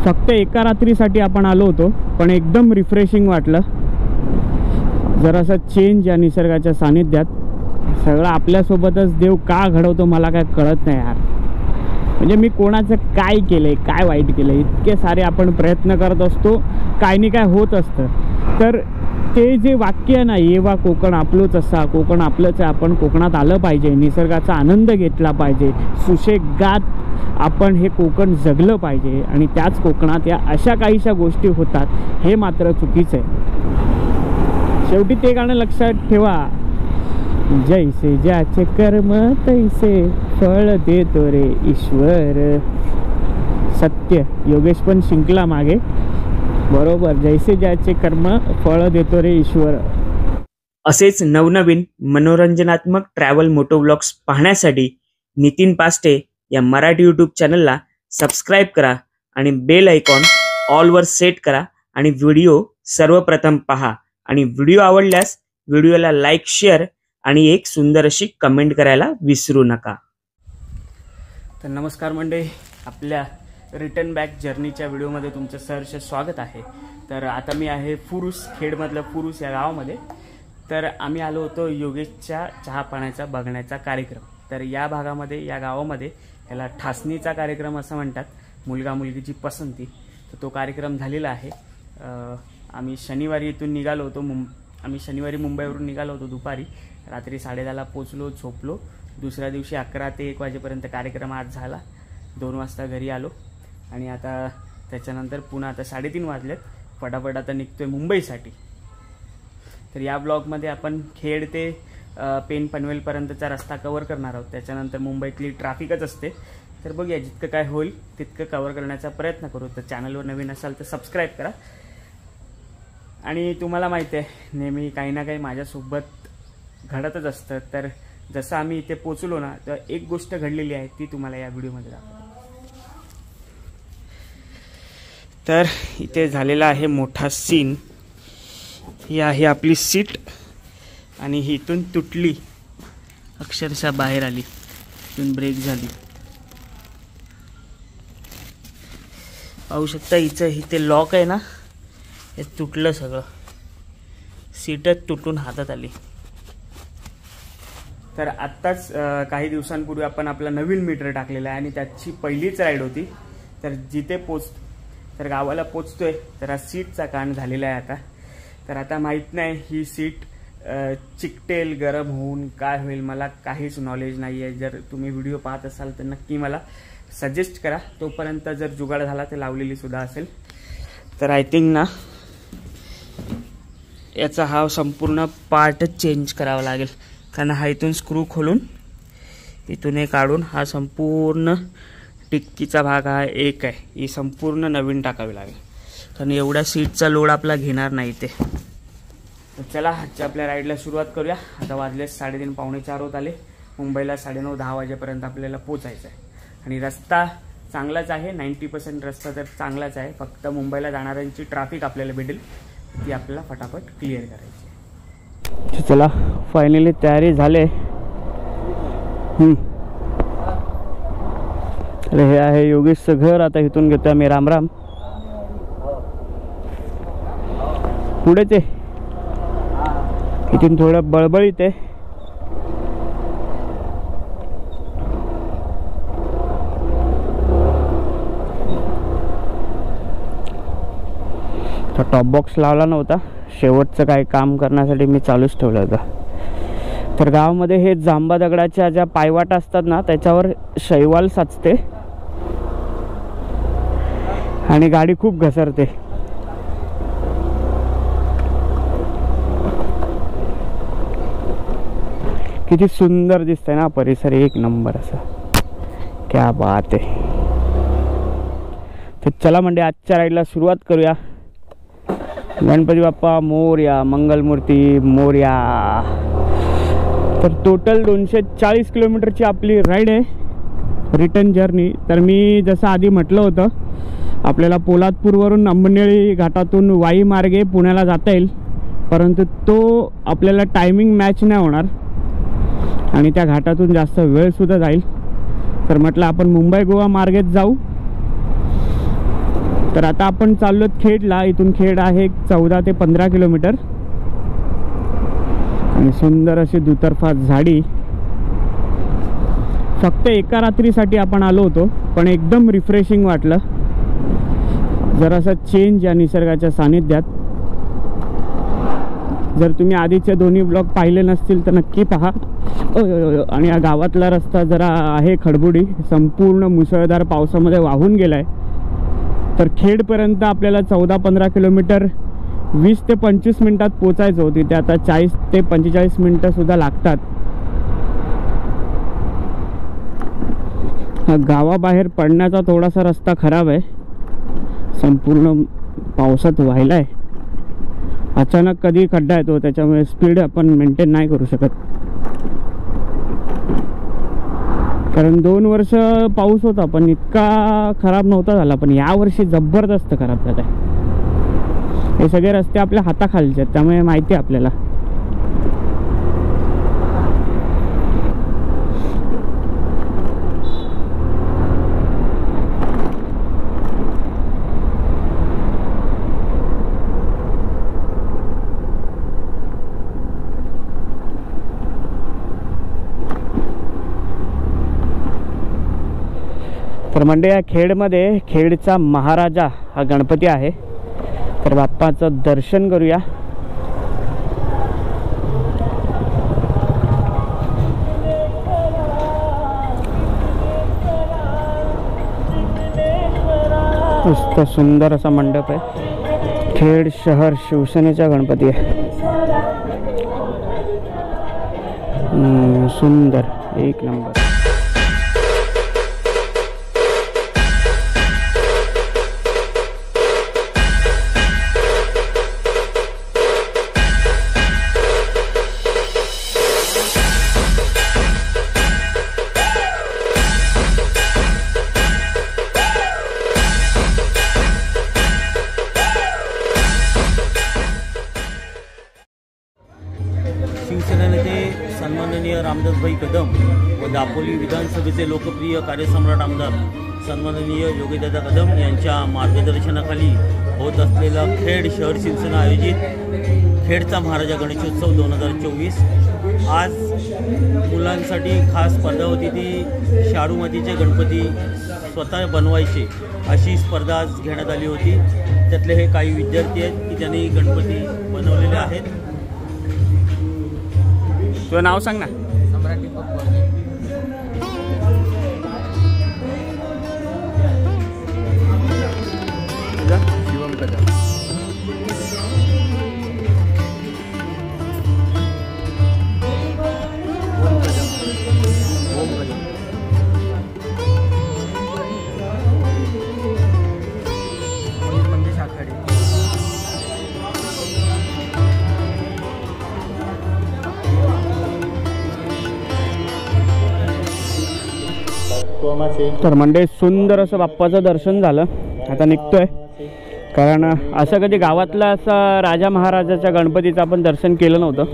फक्त एका रात्रीसाठी आपण आलो होतो, पण एकदम रिफ्रेशिंग वाटलं. जरासा चेंज या निसर्गाच्या सानिध्यात. सगळं आपल्यासोबतच देव का घडवतो मला काय कळत नाही यार. म्हणजे मी कोणाचं काय केलंय, काय वाईट केलंय, इतके सारे आपण प्रयत्न करत असतो, काय नाही काय होत असतं. तर ते जे वाक्य आहे ना, येवा कोकण आपलंच असा, कोकण आपलंच आहे, आपण कोकणात आलं पाहिजे, निसर्गाचा आनंद घेतला पाहिजे, सुशेगात आपण हे कोकण जगलं पाहिजे, आणि त्याच कोकणात या अशा काहीशा गोष्टी होतात, हे मात्र चुकीचं आहे. शेवटी ते गाणं लक्षात ठेवा, जैसे ज्याचे कर्म तैसे फळ देतो रे ईश्वर. सत्य योगेश पण शिंकला मागे, बरोबर. जैसे ज्याचे कर्म फळ देतो रे ईश्वर. असेच नवनवीन मनोरंजनात्मक ट्रॅव्हल मोटो व्लॉग्स पाहण्यासाठी नितीन पास्टे या मराठी यूट्यूब चॅनलला सबस्क्राईब करा आणि बेल आयकॉन ऑलवर सेट करा आणि व्हिडिओ सर्वप्रथम पहा. आणि व्हिडिओ आवडल्यास व्हिडिओला लाईक, शेअर आणि एक सुंदर अशी कमेंट करायला विसरू नका. तर नमस्कार मंडळी, आपल्या रिटर्न बॅक जर्नीच्या व्हिडिओमध्ये तुमचं सहर्ष स्वागत आहे. तर आता मी आहे फुरुस, खेडमधलं फुरुस या गावामध्ये. तर आम्ही आलो होतो योगेशच्या चहा पाण्याचा बघण्याचा कार्यक्रम. तर या भागामध्ये, या गावामध्ये याला ठासणीचा कार्यक्रम असं म्हणतात, मुलगा मुलगीची पसंती. तर तो कार्यक्रम झालेला आहे. आम्ही शनिवारी इथून निघालो होतो. आम्ही शनिवारी मुंबईवरून निघालो होतो दुपारी. रात्री 10:30ला पोचलो, झोपलो. दुसऱ्या दिवशी 11 ते 1 वाजेपर्यंत कार्यक्रम आज झाला. 2 वाजता घरी आलो आणि आता त्याच्यानंतर पुन्हा आता 3:30 वाजलेत. फटाफट आता निघतोय मुंबईसाठी. तर या ब्लॉगमध्ये आपण खेड ते पेन पनवेलपर्यंतचा रस्ता कव्हर करणार आहोत. त्याच्यानंतर मुंबईतली ट्रॅफिकच असते. तर बघूया, जितकं काय होईल तितकं कव्हर करण्याचा प्रयत्न करू. तर चॅनलवर नवीन असाल तर सबस्क्राईब करा. आणि तुम्हाला माहिती आहे, नेहमी काही ना काही माझ्यासोबत घडतच असतं. तर जसं आम्ही इथे पोचलो ना, तर एक गोष्ट घडलेली आहे, ती तुम्हाला या व्हिडिओमध्ये दाखवतो. तर इथे झालेला आहे मोठा सीन. ही आहे आपली सीट आणि ही इथून तुटली, अक्षरशः बाहेर आली, इथून ब्रेक झाली. पाहू शकता, हिचं इथे लॉक आहे ना, हे तुटलं सगळं. सीटच तुटून हातात आली. तर आत्ताच काही दिवसांपूर्वी आपण आपला नवीन मीटर टाकलेला आहे आणि त्याची पहिलीच राईड होती. तर जिथे तर गावाला पोचतोय, तर हा सीटचा कांड झालेला आहे आता. तर आता माहीत नाही ही सीट चिकटेल, गरम होऊन काय होईल, मला काहीच नॉलेज नाही आहे. जर तुम्ही व्हिडिओ पाहत असाल तर नक्की मला सजेस्ट करा. तोपर्यंत जर जुगाड झाला तर लावलेली सुद्धा असेल. तर आय थिंक ना, याचा हा संपूर्ण पार्टच चेंज करावा लागेल. कारण हा इथून स्क्रू खोलून इथून हे काढून हा संपूर्ण टिक्कीचा भाग हा एक आहे, ही संपूर्ण नवीन टाकावी लागेल. कारण एवढ्या सीटचा लोड आपला घेणार नाही ते. तर चला, आजच्या आपल्या राईडला सुरुवात करूया. आता वाजले 3:30, पावणे 4 होत आले. मुंबईला 9:30-10 वाजेपर्यंत आपल्याला पोचायचं आहे. आणि रस्ता चांगलाच आहे, 90% रस्ता तर चांगलाच आहे. फक्त मुंबईला जाणाऱ्यांची ट्रॅफिक आपल्याला भेटेल, ती आपल्याला फटाफट क्लिअर करायची. चला, फायनली तयारी झाले. हे आहे योगेशचं घर. आता इथून घेतोय आम्ही रामराम. पुढेच आहे, इथून थोडं बळबळीत आहे. तर टॉप बॉक्स लावला नव्हता, शेवटचं काही काम करण्यासाठी मी चालूच ठेवलं होतं. तर गावामध्ये हे जांबा दगडाच्या ज्या पायवाटा असतात ना, त्याच्यावर शैवाल साचते आणि गाडी खूप घसरते. किती सुंदर दिसतंय ना परिसर, एक नंबर असा. क्या बात आहे. तर चला म्हणजे आजच्या राईडला सुरुवात करूया. गणपती बाप्पा मोरया, मंगलमूर्ती मोरया. तर टोटल 240 किलोमीटरची आपली राईड आहे, रिटर्न जर्नी. तर मी जसं आधी म्हटलं होतं, आपल्याला पोलादपूरवरून अंबनेळी घाटातून वाई मार्गे पुण्याला जाता येईल, परंतु तो आपल्याला टायमिंग मॅच नाही होणार आणि त्या घाटातून जास्त वेळसुद्धा जाईल. तर म्हटलं आपण मुंबई गोवा मार्गेत जाऊ. तर आता आपण चाललो खेडला. इथून खेड आहे 14 ते 15 किलोमीटर आणि सुंदर अशी दुतर्फा झाडी. फक्त एका रात्रीसाठी आपण आलो होतो, पण एकदम रिफ्रेशिंग वाटलं. जरासा चेंज या निसर्गाच्या सानिध्यात. जर तुम्ही आधीचे दोन्ही ब्लॉग पाहिले नसतील तर नक्की पहा. आणि या गावातला रस्ता जरा आहे खडबुडी, संपूर्ण मुसळधार पावसामध्ये वाहून गेलाय. तर खेडपर्यंत आपल्याला 14-15 किलोमीटर 20 ते 25 मिनिटात पोचायचं होती, ते आता 40 ते 45 मिनिटं सुद्धा लागतात. गावाबाहेर पडण्याचा थोडासा रस्ता खराब आहे, संपूर्ण पावसात वाहिलाय. अचानक कधी खड्डा येतो, त्याच्यामुळे स्पीड आपण मेंटेन नाही करू शकत. कारण 2 वर्ष पाऊस होता पण इतका खराब नव्हता झाला, पण यावर्षी जबरदस्त खराब झाला आहे. हे सगळे रस्ते आपल्या हाताखालचे आहेत, त्यामुळे माहिती आहे आपल्याला. तर म्हणजे या खेडमध्ये खेडचा महाराजा हा गणपती आहे. तर बाप्पाचं दर्शन करूया. मस्त सुंदर असा मंडप आहे. खेड शहर शिवसेनेचा गणपती आहे. सुंदर, एक नंबर. शिवसेना नेते सन्माननीय रामदासभाई कदम व दापोली विधानसभेचे लोकप्रिय कार्यसम्राट आमदार सन्माननीय योगीदादा कदम यांच्या मार्गदर्शनाखाली होत असलेला खेड शहर शिवसेना आयोजित खेडचा महाराजा गणेशोत्सव 2024 आज मुलांसाठी खास स्पर्धा होती. ती शाडू मातीचे गणपती स्वतः बनवायचे अशी स्पर्धा आज घेण्यात आली होती. त्यातले हे काही विद्यार्थी आहेत की ज्यांनी गणपती बनवलेले आहेत. तुझं नाव सांग ना. सम्राट दीपक बोरगे. शिवम कदम. ओम कदम. मंदिर आखाडे. तर म्हणजे सुंदर असं बाप्पाचं दर्शन झालं. आता निघतोय, कारण असं कधी गावातला असं राजा महाराजाच्या गणपतीचं आपण दर्शन केलं नव्हतं.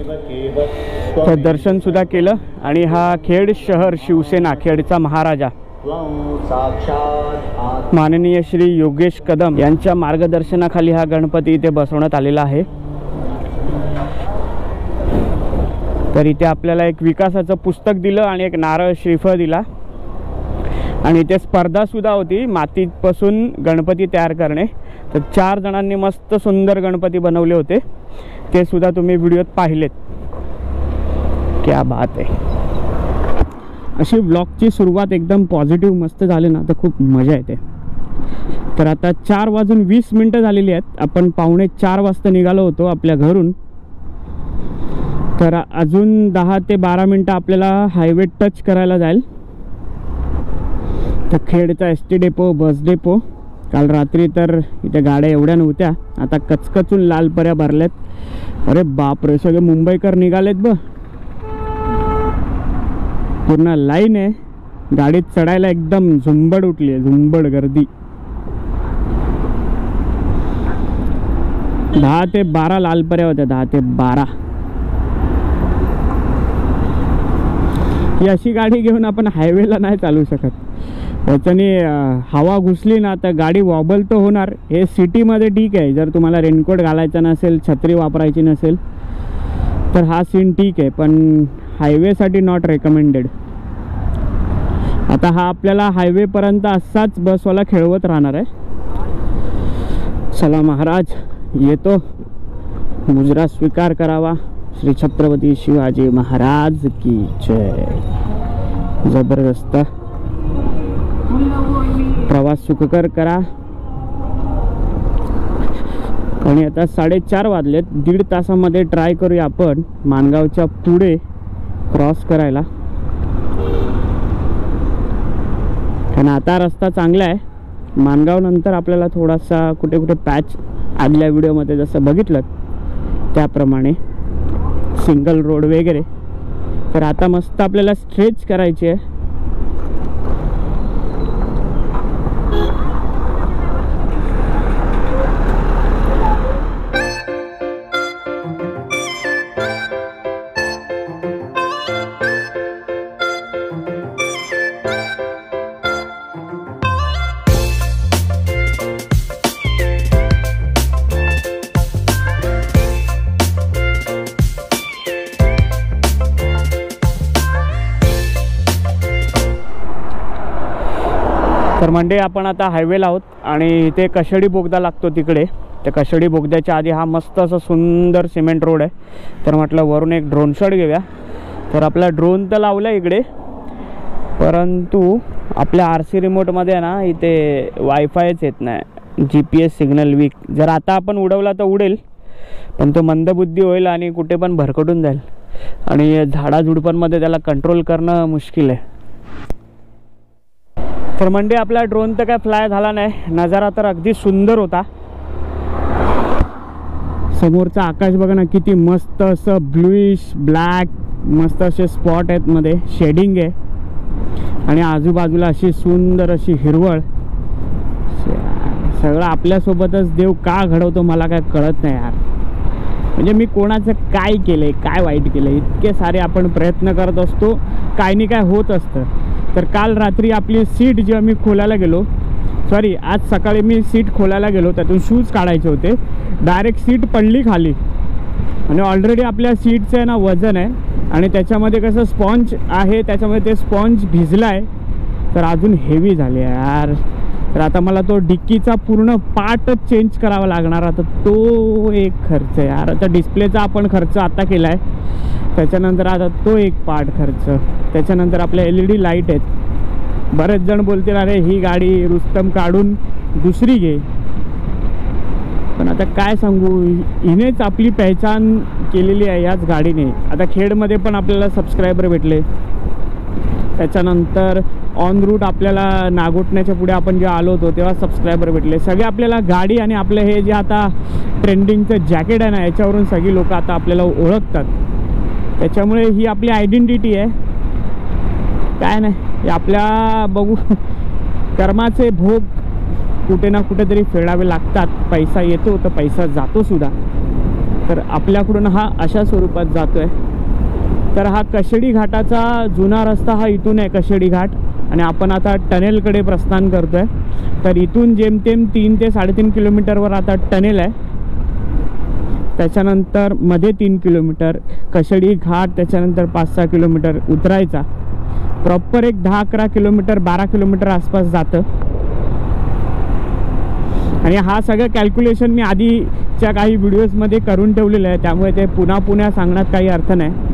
तर दर्शन सुद्धा केलं. आणि हा खेड शहर शिवसेना खेडचा महाराजा माननीय श्री योगेश कदम यांच्या मार्गदर्शनाखाली हा गणपती इथे बसवण्यात आलेला आहे. तर इथे आपल्याला एक विकासाचं पुस्तक दिलं आणि एक नारळ श्रीफळ दिला. आणि इथे स्पर्धा सुद्धा होती मातीपासून गणपती तयार करणे. तर 4 जणांनी मस्त सुंदर गणपती बनवले होते, ते सुद्धा तुम्ही व्हिडिओत पाहिलेत. क्या बात आहे. अशी व्लॉगची सुरुवात एकदम पॉझिटिव्ह मस्त झाली ना तर खूप मजा येते. तर आता 4:20 झालेली आहेत. आपण 3:45 वाजता निघालो होतो आपल्या घरून. तर अजून 10 ते 12 मिनटं आपल्याला हायवे टच करायला जाईल. तर खेडचा ST डेपो, बस डेपो. काल रात्री तर इथे गाड्या एवढ्या नव्हत्या, आता कचकचून लाल पऱ्या भरल्यात. अरे बापरे, सगळे मुंबईकर निघालेत ब. पूर्ण लाईन आहे. गाडीत चढायला एकदम झुंबड उठली आहे, झुंबड गर्दी. 10 ते 12 लाल पऱ्या होत्या, 10 ते 12. ही अशी गाडी घेऊन आपण हायवेला नाही चालू शकत. याच्याने हवा घुसली ना तर गाडी वॉबल तर होणार. हे सिटीमध्ये ठीक आहे, जर तुम्हाला रेनकोट घालायचा नसेल, छत्री वापरायची नसेल तर हा सीन ठीक आहे, पण हायवेसाठी नॉट रेकमेंडेड. आता हा आपल्याला हायवेपर्यंत असाच बसवाला खेळवत राहणार आहे. चला महाराज येतो, मुजरा स्वीकार करावा. श्री छत्रपती शिवाजी महाराज की जय. जबरदस्त प्रवास सुखकर करा. आणि आता 4:30 वाजलेत. 1.5 तासामध्ये ट्राय करूया आपण माणगावच्या पुढे क्रॉस करायला, कारण आता रस्ता चांगला आहे. माणगाव नंतर आपल्याला थोडासा कुठे कुठे पॅच आदल्या व्हिडिओमध्ये जसं बघितलं त्याप्रमाणे सिंगल रोड वगैरे. तर आता मस्त आपल्याला स्ट्रेच करायची आहे. तर म्हणजे आपण आता हायवेला आहोत आणि इथे कशेडी बोगदा लागतो तिकडे. त्या कशेडी बोगद्याच्या आधी हा मस्त असं सुंदर सिमेंट रोड आहे. तर म्हटलं वरून एक ड्रोन शॉट घेऊया. तर आपला ड्रोन तर लावला इकडे, परंतु आपल्या RC रिमोटमध्ये आहे ना इथे वायफायच येत नाही, GPS सिग्नल वीक. जर आता आपण उडवला तर उडेल, पण तो मंदबुद्धी होईल आणि कुठे पण भरकटून जाईल आणि झाडाझुडपांमध्ये त्याला कंट्रोल करणं मुश्किल आहे. तर म्हणजे आपला ड्रोन तर काय फ्लाय झाला नाही. नजारा तर अगदी सुंदर होता. समोरचं आकाश बघा ना किती मस्त असं ब्लूइश ब्लॅक, मस्त असे स्पॉट आहेत, मध्ये शेडिंग आहे आणि आजूबाजूला अशी सुंदर अशी हिरवळ. सगळं आपल्यासोबतच देव का घडवतो मला काय कळत नाही यार. म्हणजे मी कोणाचं काय केलंय, काय वाईट केलंय, इतके सारे आपण प्रयत्न करत असतो, काय नाही काय होत असतं. तर काल रात्री आपली सीट जेव्हा मी खोलायला गेलो, सॉरी आज सकाळी मी सीट खोलायला गेलो, त्यातून शूज काढायचे होते, डायरेक्ट सीट पडली खाली. आणि ऑलरेडी आपल्या सीटचं आहे ना वजन आहे आणि त्याच्यामध्ये कसं स्पॉन्ज आहे, त्याच्यामध्ये ते स्पॉन्ज भिजला आहे तर अजून हेवी झाले यार. तर आता मला तो डिक्कीचा पूर्ण पार्टच चेंज करावा लागणार. आता तो एक खर्च आहे यार. आता डिस्प्लेचा आपण खर्च आता केला आहे, त्याच्यानंतर आता तो एक पार्ट खर्च, त्याच्यानंतर आपल्या LED लाईट आहेत. बरेच जण बोलतील अरे ही गाडी रुस्तम काढून दुसरी घे, पण आता काय सांगू, हिनेच आपली पहचान केलेली आहे याच गाडीने. आता खेडमध्ये पण आपल्याला सबस्क्रायबर भेटले, त्याच्यानंतर ऑन रूट आपल्याला नागोटण्याच्या पुढे आपण जेव्हा आलो होतो तेव्हा सबस्क्रायबर भेटले. सगळे आपल्याला गाडी आणि आपलं हे जे आता ट्रेंडिंगचं जॅकेट आहे ना याच्यावरून सगळी लोक आता आपल्याला ओळखतात. त्याच्यामुळे ही आपली आयडेंटिटी आहे. काय नाही आपल्या बघू कर्माचे भोग कुठे ना कुठेतरी फेडावे लागतात. पैसा येतो तर पैसा जातो सुद्धा. तर आपल्याकडून हा अशा स्वरूपात जातोय. तर हा कशेडी घाटाचा जुना रस्ता हा इथून आहे कशेडी घाट, आणि आपण आता टनेलकडे प्रस्थान करतोय. तर इथून जेमतेम 3 ते 3.5 किलोमीटरवर आता टनेल आहे. त्याच्यानंतर मध्ये 3 किलोमीटर कशेडी घाट, त्याच्यानंतर 5-6 किलोमीटर उतरायचा. प्रॉपर एक 10-11 किलोमीटर 12 किलोमीटर आसपास जातं. आणि हा सगळं कॅल्क्युलेशन मी आधीच्या काही व्हिडिओजमध्ये करून ठेवलेलं आहे, त्यामुळे ते पुन्हा सांगण्यात काही अर्थ नाही.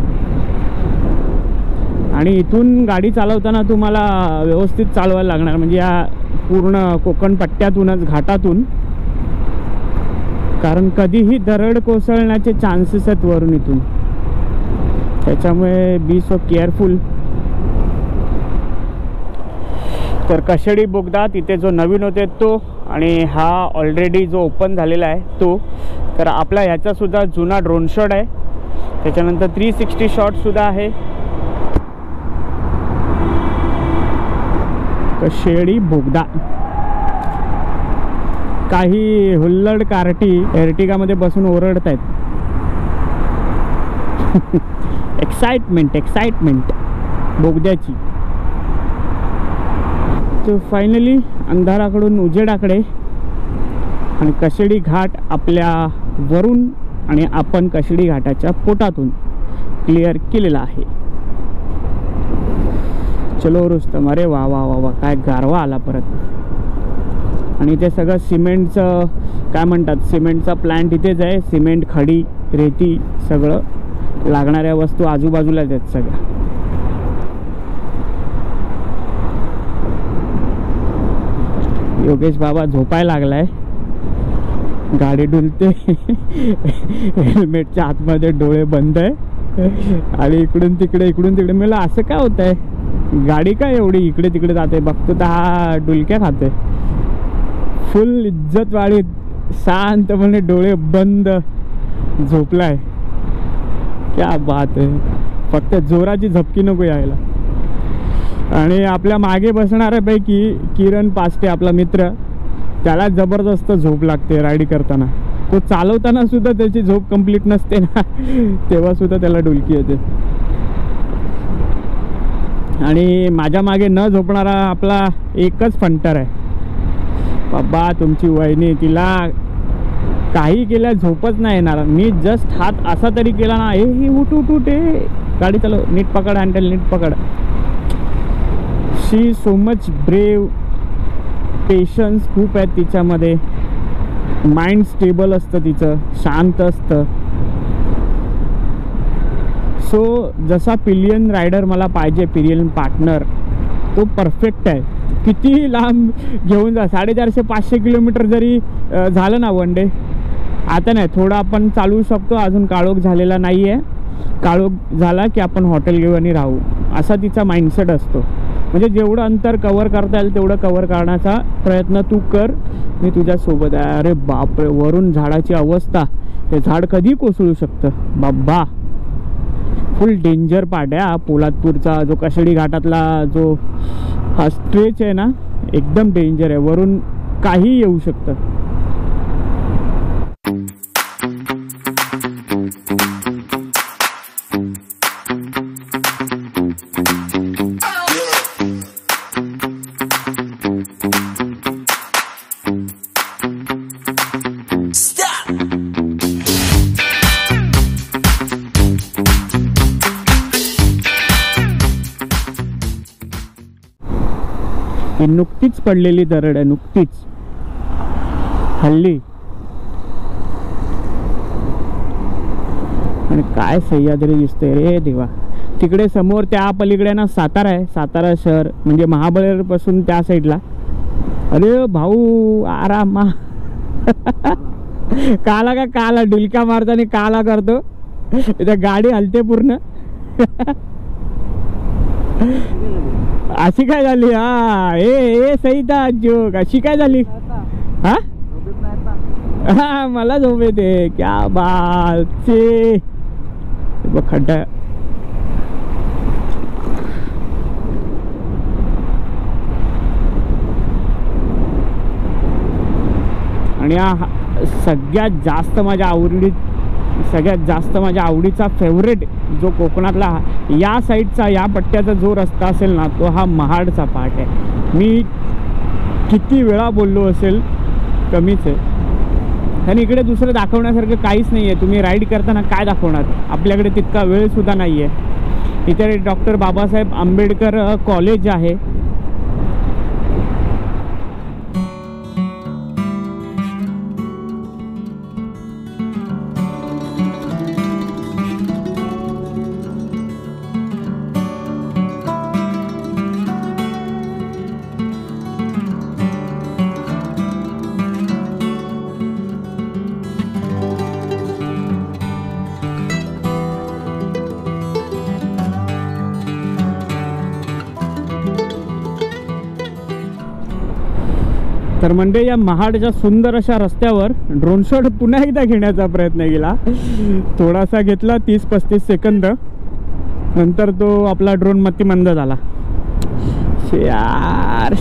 आणि इथून गाडी चालवताना तुम्हाला व्यवस्थित चालवायला लागणार, म्हणजे या पूर्ण कोकण पट्ट्यातूनच घाटातून, कारण कधीही दरड कोसळण्याचे चान्सेस आहेत वरून इथून. त्याच्यामुळे बी सो केअरफुल. तर कशेडी बोगदा तिथे जो नवीन होते तो, आणि हा ऑलरेडी जो ओपन झालेला आहे तो. तर आपला ह्याचासुद्धा जुना ड्रोन शॉट आहे, त्याच्यानंतर 360 शॉटसुद्धा आहे. कशेडी बोगदा. काही हुल्लड कार्टी एर्टिगामध्ये बसून ओरडत आहेत. एक्साइटमेंट बोगद्याची. तो फायनली अंधाराकडून उजेडाकडे आणि कशेडी घाट आपल्या वरून आणि आपण कशेडी घाटाच्या पोटातून क्लिअर केलेला आहे. चलो रुस्तम, अरे वा वा वा वा, काय गारवा आला परत. आणि ते सगळं सिमेंटचं काय म्हणतात, सिमेंटचा प्लांट इथेच आहे. सिमेंट, खडी, रेती सगळं लागणाऱ्या वस्तू आजूबाजूलाच आहेत सगळ्या. योगेश बाबा झोपायला लागलाय, गाडी डुलते, हेल्मेटच्या आतमध्ये डोळे बंद आहे आणि इकडून तिकडे मला असं काय होत आहे, गाडी काय एवढी इकडे तिकडे जाते. बघतो तर हा डुलक्या खाते. फुल इज्जत वाढीत शांतपणे डोळे बंद झोपलाय. क्या बात आहे. फक्त जोराची झपकी नको यायला. आणि आपल्या मागे बसणाऱ्यापैकी किरण पास्टे आपला मित्र, त्याला जबरदस्त झोप लागते राईड करताना. तो चालवताना सुद्धा त्याची झोप कंप्लीट नसते ना, तेव्हा सुद्धा त्याला डुलकी येते. आणि माझ्या मागे न झोपणारा आपला एकच फंटर आहे बाबा, तुमची वहिनी. तिला काही केल्या झोपच नाही येणार. मी जस्ट हात असा तरी केला ना, हे उठ उठ उठ, गाडी चालव, नीट पकड, हँडल नीट पकड. She so much brave, patience खूप आहेत तिच्यामध्ये. माइंड स्टेबल असतं तिचं, शांत असतं. सो जसा पिलियन रायडर मला पाहिजे, पिलियन पार्टनर, तो परफेक्ट आहे. कितीही लांब घेऊन जा, 450-500 किलोमीटर जरी झालं ना वन डे. आता नाही, थोडं आपण चालवू शकतो, अजून काळोख झालेला नाही आहे. काळोख झाला की आपण हॉटेल घेऊ आणि राहू, असा तिचा माइंडसेट असतो. म्हणजे जेवढं अंतर कव्हर करता येईल तेवढं कव्हर करण्याचा प्रयत्न तू कर, मी तुझ्यासोबत आहे. अरे बापरे, वरून झाडाची अवस्था, ते झाड कधी कोसळू शकतं बाबा. फुल डेंजर पार्ट आहे हा पोलादपूरचा, जो कशेडी घाटातला जो हा स्ट्रेच आहे ना, एकदम डेंजर आहे. वरून काही येऊ शकतं. ही नुकतीच पडलेली दरड आहे, नुकतीच हल्ली. आणि काय सह्याद्री दिसते रे देवा. तिकडे समोर त्या पलीकडे ना सातारा आहे, सातारा शहर, म्हणजे महाबळेश्वर पासून त्या साईडला. अरे भाऊ आरामा काला का काला, डुलक्या मारताना काला करतो, त्या गाडी हलते पूर्ण. अशी काय झाली? हा ए सईता जोक, अशी काय झाली? हा मला झोप येते. क्या बात चे खड्डा. आणि सगळ्यात जास्त माझ्या आवडीचा फेवरेट जो कोकणातला या साईडचा, या पट्ट्याचा जो रस्ता असेल ना, तो हा महाडचा पार्ट आहे. मी किती वेळा बोललो असेल, कमीच आहे. आणि इकडे दुसरं दाखवण्यासारखं काहीच नाही आहे. तुम्ही राईड करताना काय दाखवणार? आपल्याकडे तितका वेळसुद्धा नाही आहे. इथे डॉक्टर बाबासाहेब आंबेडकर कॉलेज आहे. तर म्हणजे या महाडच्या सुंदर अशा रस्त्यावर ड्रोन शॉट पुन्हा एकदा घेण्याचा प्रयत्न केला. थोडासा घेतला, 30-35 सेकंद, नंतर तो आपला ड्रोन मतिमंद झाला. यार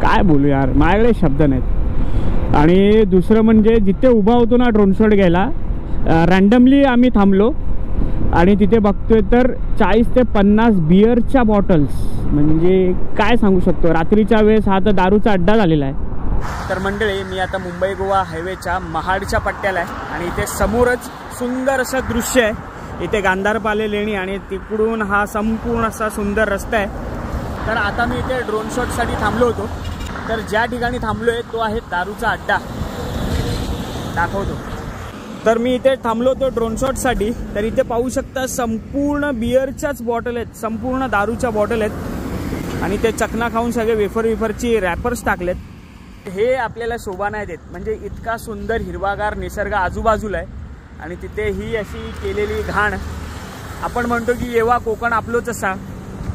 काय बोलू यार, माझ्याकडे शब्द नाहीत. आणि दुसरं म्हणजे जिथे उभा होतो ना ड्रोन शॉट घ्यायला, रँडमली आम्ही थांबलो आणि तिथे बघतोय तर 40 ते 50 बिअरच्या बॉटल्स म्हणजे काय सांगू शकतो, रात्रीच्या वेळेस हा तर दारूचा अड्डा झालेला आहे. तर मंडळी, मी आता मुंबई गोवा हायवेच्या महाडच्या पट्ट्याला आहे आणि इथे समोरच सुंदर असं दृश्य आहे. इथे गांधारपाले लेणी आणि तिकडून हा संपूर्ण असा सुंदर रस्ता आहे. तर आता मी इथे ड्रोन शॉटसाठी थांबलो होतो. तर ज्या ठिकाणी थांबलो आहे तो आहे दारूचा अड्डा, दाखवतो. तर मी इथे थांबलो होतो ड्रोन शॉटसाठी. तर इथे पाहू शकता संपूर्ण बिअरच्याच बॉटल आहेत, संपूर्ण दारूच्या बॉटल आहेत आणि ते चकना खाऊन सगळे वेफरची रॅपर्स टाकलेत. हे आपल्याला शोभा नाही देत. म्हणजे इतका सुंदर हिरवागार निसर्ग आजूबाजूला आहे आणि तिथे ही अशी केलेली घाण. आपण म्हणतो की येवा कोकण आपलोच असा,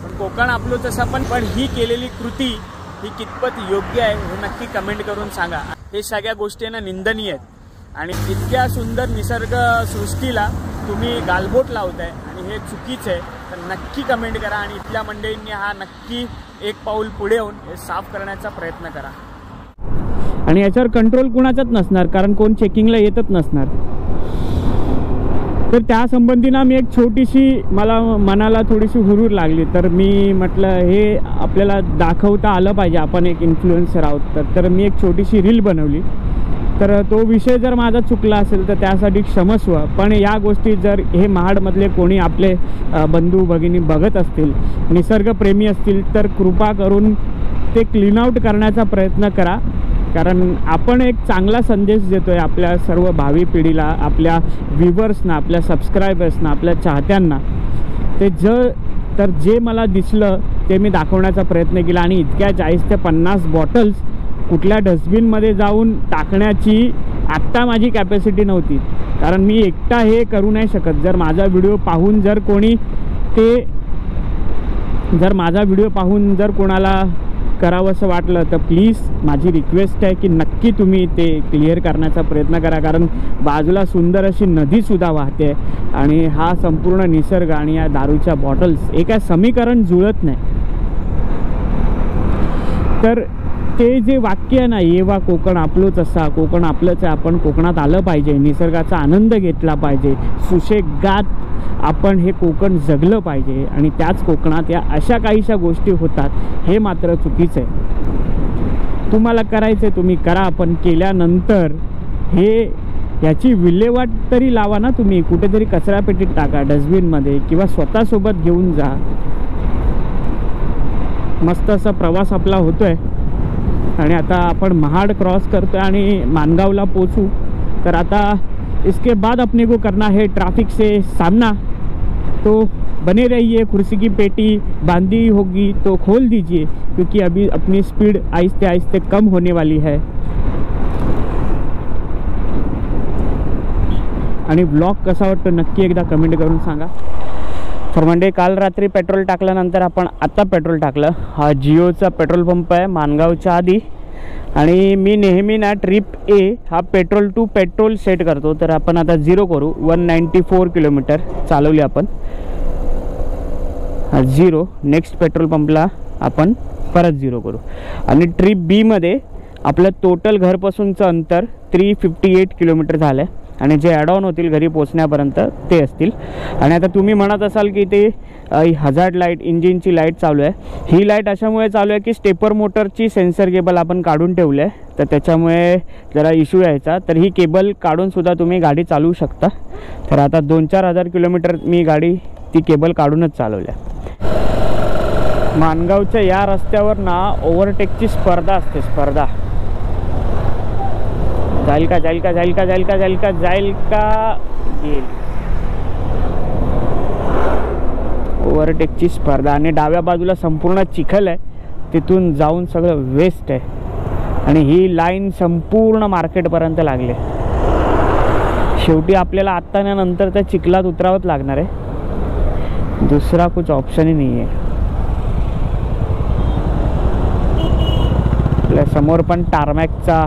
पण कोकण आपलोच असा पण ही केलेली कृती ही कितपत योग्य आहे हे नक्की कमेंट करून सांगा. हे सगळ्या गोष्टींना निंदनीय आहेत आणि इतक्या सुंदर निसर्ग सृष्टीला तुम्ही गालबोट लावताय आणि हे चुकीचं आहे. तर नक्की कमेंट करा आणि इथल्या मंडळींनी हा नक्की एक पाऊल पुढे येऊन हे साफ करण्याचा प्रयत्न करा. आणि याच्यावर कंट्रोल कुणाचाच नसणार, कारण कोण चेकिंगला येतच नसणार. तर त्या संबंधीना मी एक छोटीशी, मला मनाला थोडीशी हुरूर लागली. तर मी म्हटलं हे आपल्याला दाखवता आलं पाहिजे, आपण एक इन्फ्लुएन्सर आहोत. तर मी एक छोटीशी रील बनवली. तर तो विषय जर माझा चुकला असेल तर त्यासाठी क्षमस्व. पण या गोष्टी जर हे महाडमधले कोणी आपले बंधू भगिनी बघत असतील, निसर्गप्रेमी असतील, तर कृपा करून ते क्लीन आउट करण्याचा प्रयत्न करा. कारण आपण एक चांगला संदेश देतो आहे आपल्या सर्व भावी पिढीला, आपल्या व्ह्यूवर्सना, आपल्या सबस्क्रायबर्सना, आपल्या चाहत्यांना. ते तर जे मला दिसलं ते मी दाखवण्याचा प्रयत्न केला. आणि इतक्या 40 ते 50 बॉटल्स कुठल्या डस्टबिनमध्ये जाऊन टाकण्याची आत्ता माझी कॅपॅसिटी नव्हती, कारण मी एकटा हे करू नाही शकत. जर माझा व्हिडिओ पाहून जर कोणाला करावं असं वाटलं तर प्लीज माझी रिक्वेस्ट आहे की नक्की तुम्ही ते क्लिअर करण्याचा प्रयत्न करा. कारण बाजूला सुंदर अशी नदीसुद्धा वाहते आणि हा संपूर्ण निसर्ग आणि या दारूच्या बॉटल्स एका समीकरण जुळत नाही. तर ते जे वाक्य आहे ना, येवा कोकण आपलोच असा, कोकण आपलंच आहे, आपण कोकणात आलं पाहिजे, निसर्गाचा आनंद घेतला पाहिजे, सुशेगात आपण हे कोकण जगलं पाहिजे. आणि त्याच कोकणात या अशा काहीशा गोष्टी होतात, हे मात्र चुकीचं आहे. तुम्हाला करायचं आहे तुम्ही करा, पण केल्यानंतर याची विल्हेवाट तरी लावा ना. तुम्ही कुठेतरी कचरापेटीत टाका, डस्टबिनमध्ये, किंवा स्वतःसोबत घेऊन जा. मस्त असा प्रवास आपला होतोय आणि आता आपण महाड क्रॉस करतोय आणि मानगावला पोचू. तर आता इसके बाद अपने को करना है ट्रैफिक से सामना. तो बने रहिए, कुर्सी की पेटी बांधी होगी तो खोल दीजिए, क्योंकि अभी अपनी स्पीड आहिस्ते आहिस्ते कम होने वाली है. आणि ब्लॉग कसा वाटतो नक्की एकदा कमेंट करून सांगा. तर म्हणजे काल रात्री पेट्रोल टाकल्यानंतर आपण आत्ता पेट्रोल टाकलं. हा जिओचा पेट्रोल पंप आहे मानगावच्या आधी. आणि मी नेहमी ना ट्रिप ए हा पेट्रोल टू पेट्रोल सेट करतो. तर आपण आता 0 करू. 194 किलोमीटर चालवली आपण. 0 नेक्स्ट पेट्रोल पंपला आपण परत 0 करू. आणि ट्रिप बीमध्ये आपलं टोटल घरपासूनचं अंतर 358 किलोमीटर झालं आहे. आणि जे ॲड ऑन होतील घरी पोचण्यापर्यंत ते असतील. आणि आता तुम्ही म्हणत असाल की ते हजार्ड लाईट, इंजिनची लाईट चालू आहे. ही लाईट अशामुळे चालू आहे की स्टेपर मोटरची सेन्सर केबल आपण काढून ठेवली आहे, तर त्याच्यामुळे जरा इश्यू यायचा. तर ही केबल काढूनसुद्धा तुम्ही गाडी चालवू शकता. तर आता 2-4 हजार किलोमीटर मी गाडी ती केबल काढूनच चालवली आहे. मानगावच्या या रस्त्यावर ना ओव्हरटेकची स्पर्धा असते. स्पर्धा जाईल का जाईल का जाईल का जाईल का जाईल का जाईल का गेल. ओव्हरटेकची स्पर्धा. आणि डाव्या बाजूला संपूर्ण चिखल आहे, तिथून जाऊन सगळं वेस्ट आहे. आणि ही लाईन संपूर्ण मार्केटपर्यंत लागली. शेवटी आपल्याला आत्ता नंतर त्या चिखलात उतरावंच लागणार आहे, दुसरा कुछ ऑप्शनही नाही आहे. आपल्या समोर पण टार्मॅकचा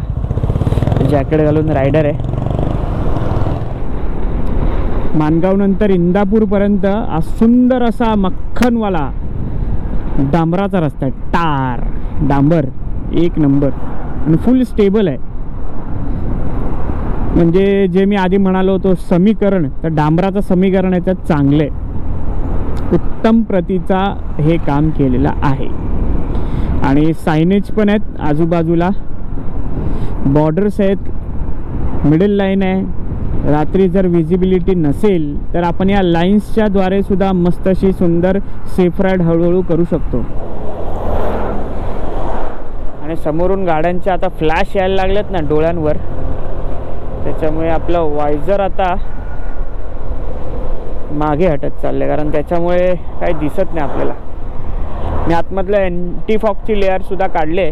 जॅकेट घालून रायडर आहे. मानगाव नंतर इंदापूरपर्यंत सुंदर असा मक्खनवाला डांबराचा रस्ता आहे. टार डांबर एक नंबर आणि फुल स्टेबल आहे. म्हणजे जे मी आधी म्हणालो होतो समीकरण, तर डांबराचं समीकरण याच्यात चांगलं आहे. उत्तम प्रतीचा हे काम केलेलं आहे. आणि सायनेज पण आहेत आजूबाजूला, बॉर्डर्स आहेत, मिडल लाईन आहे. रात्री जर विजिबिलिटी नसेल तर आपण या लाईन्सच्या द्वारे सुद्धा मस्त अशी सुंदर सेफ राईड हळूहळू करू शकतो. आणि समोरून गाड्यांच्या आता फ्लॅश यायला लागलेत ना डोळ्यांवर, त्याच्यामुळे आपलं वायझर आता मागे हटत चालले, कारण त्याच्यामुळे काही दिसत नाही आपल्याला. मी आतमधलं अँटी फॉगची लेअर सुद्धा काढले.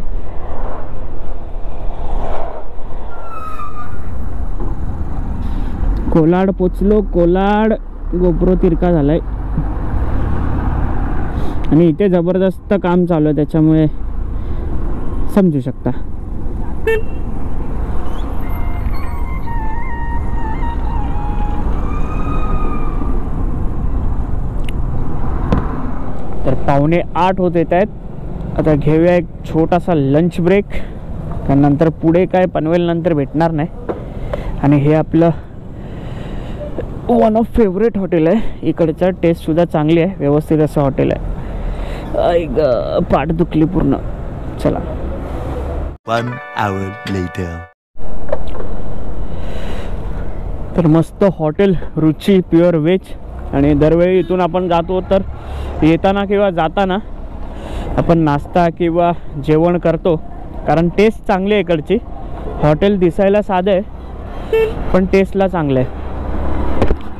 कोलाड पोचलो, कोलाड. गोप्रो तिरका झालाय आणि इथे जबरदस्त काम चालू आहे, त्याच्यामुळे समजू शकता. तर 7:45 होत येत आहेत. आता घेऊया एक छोटासा लंच ब्रेक, त्यानंतर पुढे काय पनवेल नंतर भेटणार नाही. आणि हे आपलं वन ऑफ फेवरेट हॉटेल आहे. इकडचा टेस्ट सुद्धा चांगली आहे, व्यवस्थित असं हॉटेल आहे. ऐक पाठ दुखली पूर्ण. चला. 1 hour later. तर मस्त हॉटेल रुची प्युअर व्हेज. आणि दरवेळी इथून आपण जातो तर येताना किंवा जाताना आपण नाश्ता किंवा जेवण करतो, कारण टेस्ट चांगली आहे इकडची. हॉटेल दिसायला साधं आहे पण टेस्टला चांगलं आहे.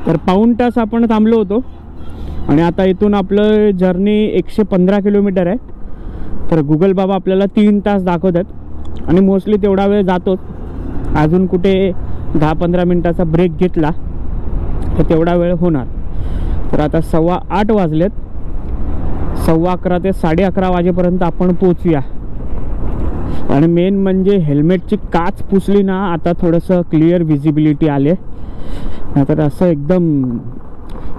तर पाऊण तास आपण थांबलो होतो आणि आता इथून आपलं जर्नी 115 किलोमीटर आहे. तर गुगल बाबा आपल्याला 3 तास दाखवतात आणि मोस्टली तेवढा वेळ जातोच. अजून कुठे 10-15 मिनटाचा ब्रेक घेतला तर तेवढा वेळ होणार. तर आता 8:15 वाजलेत. 11:15 ते 11:30 वाजेपर्यंत आपण पोचूया. आणि मेन म्हणजे हेल्मेटची काच पुसली ना, आता थोडंसं क्लिअर विजिबिलिटी आले. तर असं एकदम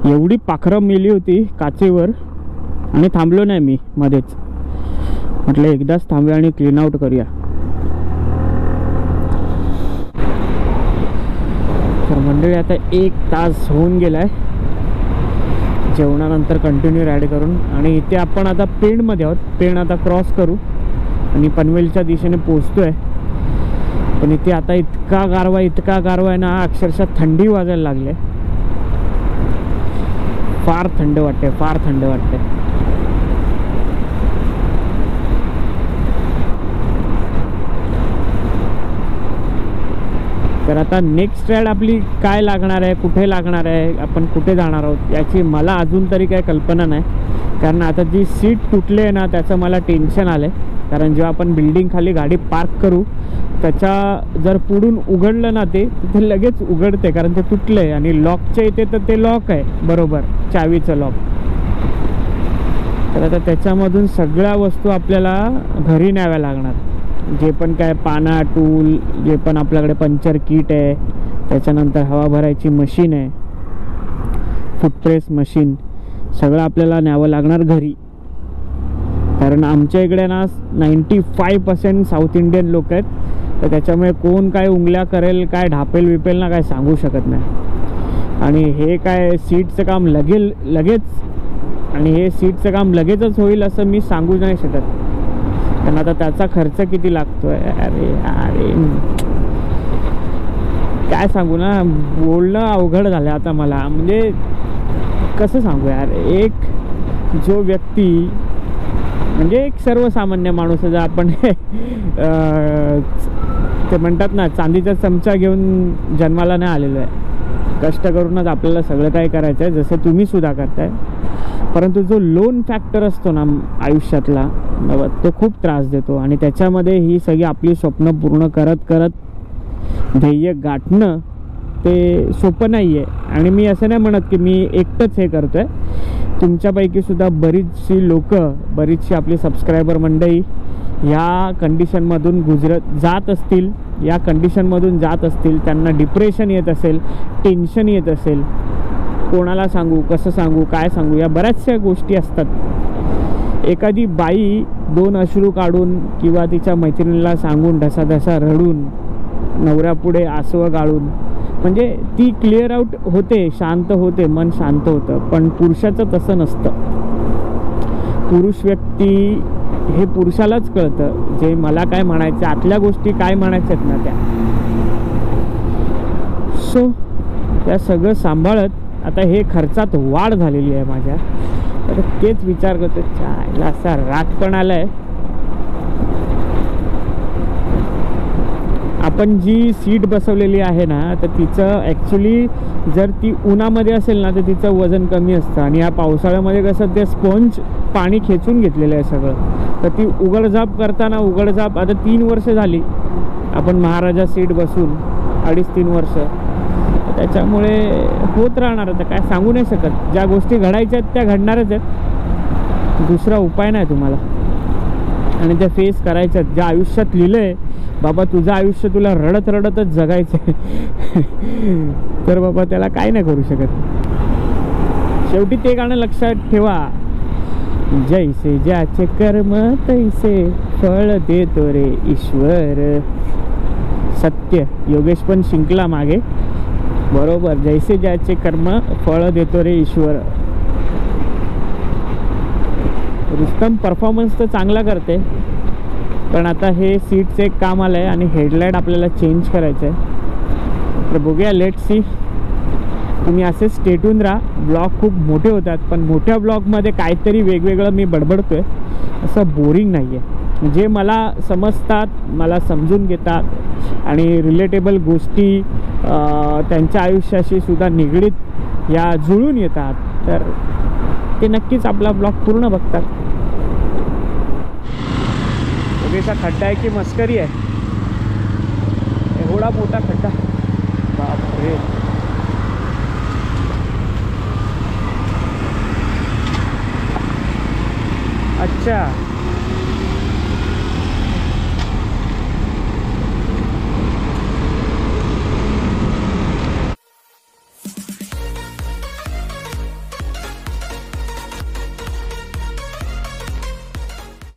एवढी पाखरं मेली होती काचेवर. आणि थांबलो नाही मी मध्येच, म्हटलं एकदाच थांबूया आणि क्लीन आउट करूया. तर मंडळी आता 1 तास होऊन गेला आहे जेवणानंतर कंटिन्यू राईड करून. आणि इथे आपण आता पेणमध्ये आहोत. पेण आता क्रॉस करू आणि पनवेलच्या दिशेने पोचतो आहे. पण इथे आता इतका गारवा आहे ना, अक्षरशः थंडी वाजायला लागले. फार थंड वाटते. तर आता नेक्स्ट राईड आपली काय लागणार आहे, कुठे लागणार आहे, आपण कुठे जाणार आहोत याची मला अजून तरी काही कल्पना नाही. कारण आता जी सीट तुटली आहे ना, त्याचं मला टेन्शन आलं आहे. कारण जेव्हा आपण बिल्डिंग खाली गाडी पार्क करू, त्याच्या जर पुढून उघडलं ना ते लगेच उघडते, कारण ते तुटलं आहे. आणि लॉकच्या इथे तर ते लॉक आहे बरोबर, चावीचं लॉक. तर आता त्याच्यामधून सगळ्या वस्तू आपल्याला घरी न्याव्या लागणार. जे पण काय पाना, टूल, जे पण आपल्याकडे पंचर किट आहे, त्याच्यानंतर हवा भरायची मशीन आहे, फुटप्रेस मशीन, सगळं आपल्याला न्यावं लागणार घरी. कारण आमच्या इकडे ना 95% साऊथ इंडियन लोक आहेत. तर त्याच्यामुळे कोण काय उंगल्या करेल, काय ढापेल विपेल ना, काय सांगू शकत नाही. आणि हे काय सीटचं काम लगेच आणि हे सीटचं काम लगेचच होईल असं मी सांगू नाही शकत. कारण आता त्याचा खर्च किती लागतोय. अरे काय सांगू ना, बोलणं अवघड झालं आता मला. म्हणजे कसं सांगू यार, एक जो व्यक्ती म्हणजे एक सर्वसामान्य माणूस आहे, आपण ते म्हणतात ना चांदीचा चमचा घेऊन जन्माला नाही आलेलो आहे. कष्ट करूनच आपल्याला सगळं काही करायचं आहे, जसं तुम्ही सुद्धा करताय. परंतु जो लोन फॅक्टर असतो ना आयुष्यातला, तो खूप त्रास देतो. आणि त्याच्यामध्ये ही सगळी आपली स्वप्न पूर्ण करत ध्येय गाठणं ते सोपं नाही आहे. आणि मी असं नाही म्हणत की मी एकटंच हे करतो आहे. तुमच्यापैकी सुद्धा बरीचशी लोक, बरीचशी आपली सबस्क्रायबर मंडळी ह्या कंडिशनमधून जात असतील, या कंडिशनमधून जात असतील. त्यांना डिप्रेशन येत असेल, टेन्शन येत असेल. कोणाला सांगू, कसं सांगू, काय सांगू, या बऱ्याचशा गोष्टी असतात. एखादी बाई 2 अश्रू काढून किंवा तिच्या मैत्रिणीला सांगून ढसाढसा रडून, नवऱ्यापुढे आसवं गाळून म्हणजे ती क्लिअर आउट होते, शांत होते, मन शांत होतं. पण पुरुषाचं तसं नसतं. पुरुष व्यक्ती हे पुरुषालाच कळतं जे मला काय म्हणायचं, आतल्या गोष्टी काय म्हणायच्यात ना त्या. सो त्या सगळं सांभाळत आता हे खर्चात वाढ झालेली आहे माझ्या. तर तेच विचार करतो, चायला असा राग पण आलाय. आपण जी सीट बसवलेली आहे ना, तर तिचं ॲक्च्युली जर ती उन्हामध्ये असेल ना तर तिचं वजन कमी असतं. आणि या पावसाळ्यामध्ये कसं ते स्पंज पाणी खेचून घेतलेलं आहे सगळं. तर ती उघडझाप करताना उघडझाप आता 3 वर्ष झाली आपण महाराजा सीट बसून, 2.5-3 वर्ष. त्याच्यामुळे होत राहणार. आता काय सांगू नाही शकत. ज्या गोष्टी घडायच्या आहेत त्या घडणारच आहेत, दुसरा उपाय नाही तुम्हाला. आणि त्या फेस करायच्यात. ज्या आयुष्यात लिहिलं आहे बाबा तुझं आयुष्य तुला रडत रडतच जगायचं आहे तर बाबा त्याला काय नाही करू शकत. शेवटी ते गाणं लक्षात ठेवा, जैसे ज्याचे कर्म तैसे फळ देतो रे ईश्वर. सत्य. योगेश पण शिंकला मागे, बरोबर. जैसे ज्याचे कर्म फळ देतो रे ईश्वर. रुस्तम परफॉर्मन्स तर चांगला करते, पण आता हे सीटचं एक काम आलं आहे आणि हेडलाईट आपल्याला चेंज करायचं आहे. तर बघूया, लेट सी. तुम्ही असे स्टेटून राहा. ब्लॉग खूप मोठे होतात, पण मोठ्या ब्लॉगमध्ये काहीतरी वेगवेगळं मी बडबडतो आहे, असं बोरिंग नाही आहे. जे मला समजतात, मला समजून घेतात आणि रिलेटेबल गोष्टी त्यांच्या आयुष्याशी सुद्धा निगडीत या जुळून येतात, तर ते नक्कीच आपला ब्लॉग पूर्ण बघतात. योगेशा खड्डा आहे की मस्करी आहे? एवढा मोठा खड्डा, बापरे. अच्छा,